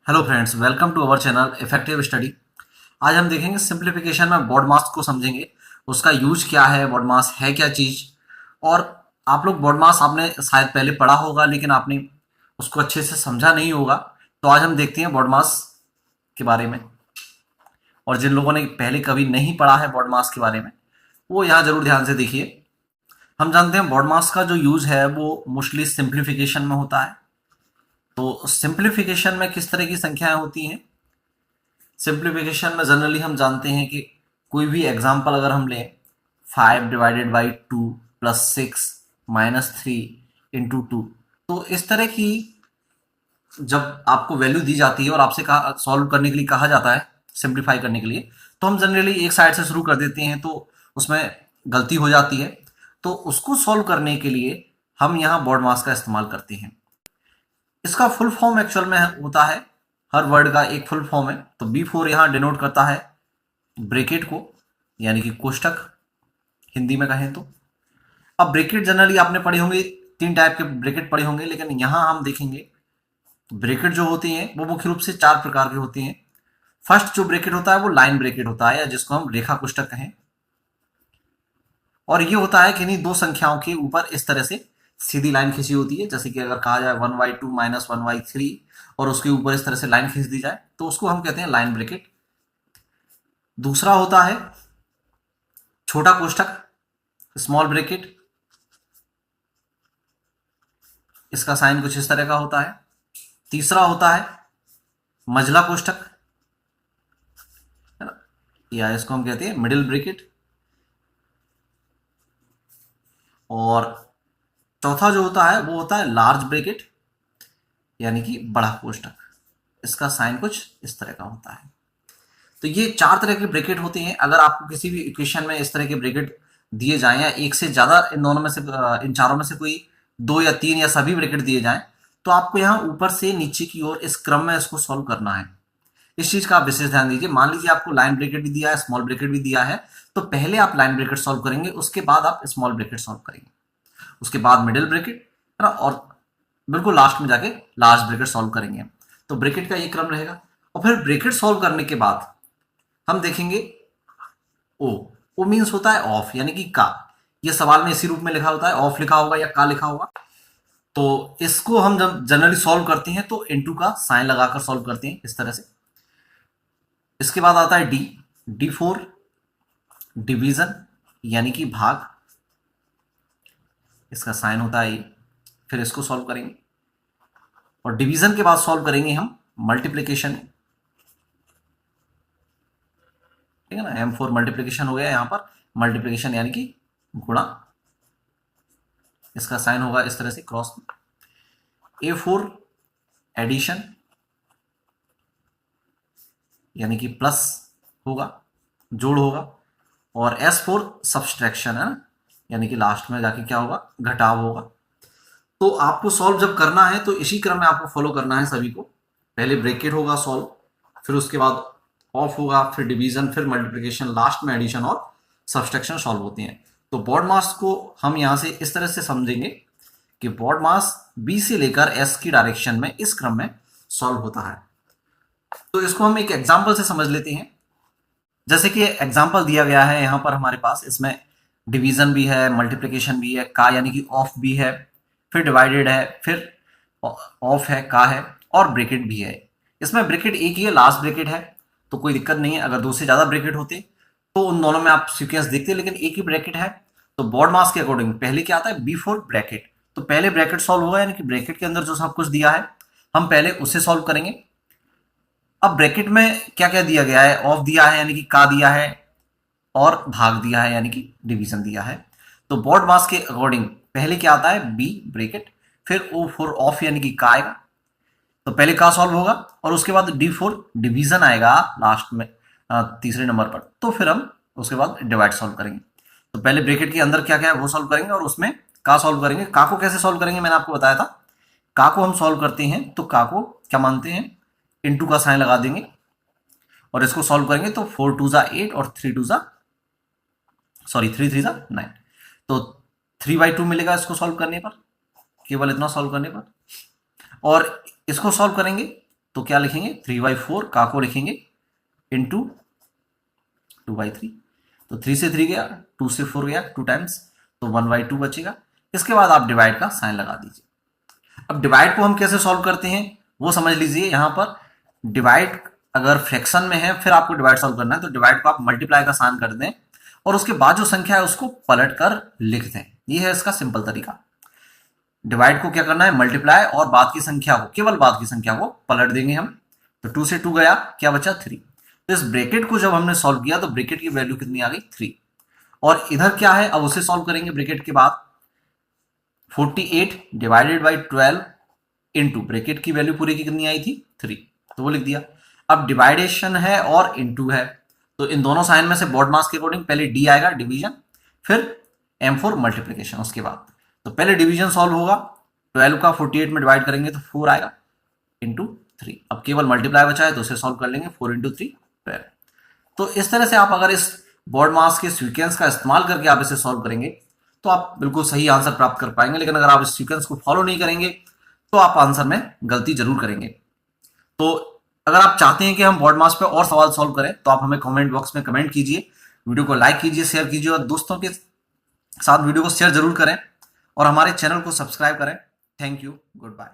Hello friends, welcome to our channel effective study. आज हम देखेंगे सिंप्लीफिकेशन में बॉड मास को समझेंगे, उसका यूज क्या है, बॉड मास है क्या चीज़। और आप लोग बॉड मास आपने शायद पहले पढ़ा होगा लेकिन आपने उसको अच्छे से समझा नहीं होगा। तो आज हम देखते हैं बॉड मास के बारे में। और जिन लोगों ने पहले कभी नहीं पढ़ा है बॉड मास के बारे में, वो यहाँ जरूर ध्यान से देखिए। हम जानते हैं बॉड मास का जो यूज है वो मोस्टली सिंप्लीफिकेशन में होता है। तो सिंप्लीफिकेशन में किस तरह की संख्याएं होती हैं? सिंप्लीफिकेशन में जनरली हम जानते हैं कि कोई भी एग्जाम्पल अगर हम लें, 5/2 प्लस 6 माइनस 3 इंटू 2, तो इस तरह की जब आपको वैल्यू दी जाती है और आपसे कहा सॉल्व करने के लिए कहा जाता है, सिंप्लीफाई करने के लिए, तो हम जनरली एक साइड से शुरू कर देते हैं, तो उसमें गलती हो जाती है। तो उसको सॉल्व करने के लिए हम यहाँ बॉड मास का इस्तेमाल करते हैं। इसका फुल फॉर्म एक्चुअल में होता है, हर वर्ड का एक फुल फॉर्म है। तो B4 यहाँ डिनोट करता है ब्रैकेट को, यानी कि कोष्टक हिंदी में कहें तो। अब ब्रैकेट जनरली आपने पढ़े होंगे, तीन टाइप के ब्रैकेट पढ़े होंगे, लेकिन यहाँ हम देखेंगे ब्रैकेट जो होती हैं वो मुख्य रूप से चार प्रकार के होते हैं। फर्स्ट जो ब्रैकेट होता है वो लाइन ब्रैकेट होता है, या जिसको हम रेखा कोष्टक कहें। और ये होता है कि नहीं, दो संख्याओं के ऊपर इस तरह से सीधी लाइन खींची होती है, जैसे कि अगर कहा जाए 1/2 माइनस 1/3 और उसके ऊपर इस तरह से लाइन खींच दी जाए, तो उसको हम कहते हैं लाइन ब्रैकेट। दूसरा होता है छोटा कोष्टक, स्मॉल ब्रैकेट। इसका साइन कुछ इस तरह का होता है। तीसरा होता है मझला कोष्टक, है ना, या इसको हम कहते हैं मिडिल ब्रैकेट। और चौथा जो होता है वो होता है लार्ज ब्रैकेट, यानी कि बड़ा कोष्टक। इसका साइन कुछ इस तरह का होता है। तो ये चार तरह के ब्रैकेट होते हैं। अगर आपको किसी भी इक्वेशन में इस तरह के ब्रैकेट दिए जाएं, या एक से ज्यादा इन दोनों में से इन चारों में से कोई दो या तीन या सभी ब्रैकेट दिए जाएं, तो आपको यहाँ ऊपर से नीचे की ओर इस क्रम में इसको सॉल्व करना है। इस चीज का आप विशेष ध्यान दीजिए। मान लीजिए आपको लाइन ब्रैकेट भी दिया है, स्मॉल ब्रैकेट भी दिया है, तो पहले आप लाइन ब्रैकेट सॉल्व करेंगे, उसके बाद आप स्मॉल ब्रैकेट सॉल्व करेंगे, उसके बाद मिडिल ब्रैकेट, है ना, और बिल्कुल लास्ट में जाके लार्ज ब्रैकेट सॉल्व करेंगे। तो ब्रैकेट का ये क्रम रहेगा। और फिर ब्रैकेट सॉल्व करने के बाद हम देखेंगे ओ। ओ मीन्स होता है ऑफ, यानी कि का। ये सवाल में इसी रूप में लिखा होता है, ऑफ लिखा होगा या का लिखा होगा। तो इसको हम जब जनरली सॉल्व करते हैं तो इनटू का साइन लगाकर सॉल्व करते हैं इस तरह से। इसके बाद आता है डी। D4 डिवीजन, यानी कि भाग। इसका साइन होता है ये। फिर इसको सॉल्व करेंगे, और डिवीजन के बाद सॉल्व करेंगे हम मल्टीप्लीकेशन। ठीक है ना, M4 मल्टीप्लीकेशन हो गया। यहां पर मल्टीप्लीकेशन यानी कि गुणा। इसका साइन होगा इस तरह से क्रॉस। A4 एडिशन, यानी कि प्लस होगा, जोड़ होगा। और S4 सब्सट्रैक्शन है ना, यानी कि लास्ट में जाके क्या होगा, घटाव होगा। तो आपको सॉल्व जब करना है तो इसी क्रम में आपको फॉलो करना है सभी को। पहले ब्रैकेट होगा सॉल्व, फिर उसके बाद ऑफ होगा, फिर डिवीजन, फिर मल्टीप्लिकेशन, लास्ट में एडिशन और सब्सट्रैक्शन सॉल्व होती हैं। तो बॉड मास को हम यहां से इस तरह से समझेंगे कि बॉड मास बी से लेकर एस की डायरेक्शन में इस क्रम में सॉल्व होता है। तो इसको हम एक एग्जाम्पल से समझ लेते हैं। जैसे कि एग्जाम्पल दिया गया है यहाँ पर हमारे पास, इसमें डिवीजन भी है, मल्टीप्लिकेशन भी है, का यानी कि ऑफ भी है, फिर डिवाइडेड है, फिर ऑफ है, का है, और ब्रैकेट भी है। इसमें ब्रैकेट एक ही है, लास्ट ब्रैकेट है, तो कोई दिक्कत नहीं है। अगर दो से ज्यादा ब्रैकेट होते तो उन दोनों में आप सीक्वेंस देखते, लेकिन एक ही ब्रैकेट है। तो बॉड मास के अकॉर्डिंग पहले क्या आता है, B4 ब्रैकेट। तो पहले ब्रैकेट सॉल्व होगा, यानी कि ब्रैकेट के अंदर जो सब कुछ दिया है हम पहले उसे सॉल्व करेंगे। अब ब्रैकेट में क्या क्या दिया गया है, ऑफ दिया है यानी कि का दिया है, और भाग दिया है यानी कि डिवीजन दिया है। तो बॉड मास के अकॉर्डिंग पहले क्या आता है, बी ब्रैकेट, फिर O4 ऑफ यानी कि का आएगा। तो पहले का सॉल्व होगा, और उसके बाद D4 डिवीजन आएगा लास्ट में, तीसरे नंबर पर। तो फिर हम उसके बाद डिवाइड सॉल्व करेंगे। तो पहले ब्रैकेट के अंदर क्या क्या है वो सॉल्व करेंगे, और उसमें का सॉल्व करेंगे। का को कैसे सॉल्व करेंगे मैंने आपको बताया था। का को हम सॉल्व करते हैं तो का को क्या मानते हैं, इंटू का साइन लगा देंगे, और इसको सॉल्व करेंगे तो 4 2 8 और 3 3 9। तो 3/2 मिलेगा इसको सॉल्व करने पर, केवल इतना सॉल्व करने पर। और इसको सॉल्व करेंगे तो क्या लिखेंगे 3/4 का को लिखेंगे इंटू 2/3। तो 3 से 3 गया, 2 से 4 गया, 2 टाइम्स, तो 1/2 बचेगा। इसके बाद आप डिवाइड का साइन लगा दीजिए। अब डिवाइड को हम कैसे सॉल्व करते हैं वो समझ लीजिए। यहां पर डिवाइड अगर फ्रैक्शन में है फिर आपको डिवाइड सॉल्व करना है, तो डिवाइड को आप मल्टीप्लाई का साइन कर दें और उसके बाद जो संख्या है उसको पलट कर लिख दें। ये है इसका सिंपल तरीका। डिवाइड को क्या करना है, मल्टीप्लाई, और बाद की संख्या को, केवल बाद की संख्या को पलट देंगे हम। तो 2 से 2 गया, क्या बचा 3। तो इस ब्रैकेट को जब हमने सॉल्व किया तो ब्रैकेट की वैल्यू कितनी आ गई 3। और इधर क्या है, अब उसे सॉल्व करेंगे ब्रैकेट के बाद। 48 डिवाइडेड बाई 12 इंटू ब्रैकेट की वैल्यू पूरी की कितनी आई थी 3, तो वो लिख दिया। अब डिवाइडेशन है और इंटू है, तो इन दोनों साइन में से बॉड मास के अकॉर्डिंग पहले डी आएगा डिवीजन, फिर M4 मल्टीप्लीकेशन उसके बाद। तो पहले डिवीजन सॉल्व होगा, 12 का 48 में डिवाइड करेंगे तो 4 आएगा इंटू 3। अब केवल मल्टीप्लाई बचा है तो उसे सॉल्व कर लेंगे, 4 इंटू 3 12। तो इस तरह से आप अगर इस बॉड मास के सीक्वेंस का इस्तेमाल करके आप इसे सॉल्व करेंगे तो आप बिल्कुल सही आंसर प्राप्त कर पाएंगे। लेकिन अगर आप इस सीक्वेंस को फॉलो नहीं करेंगे तो आप आंसर में गलती जरूर करेंगे। तो अगर आप चाहते हैं कि हम बॉड मास पे और सवाल सॉल्व करें तो आप हमें कमेंट बॉक्स में कमेंट कीजिए, वीडियो को लाइक कीजिए, शेयर कीजिए और दोस्तों के साथ वीडियो को शेयर जरूर करें और हमारे चैनल को सब्सक्राइब करें। Thank you, good bye.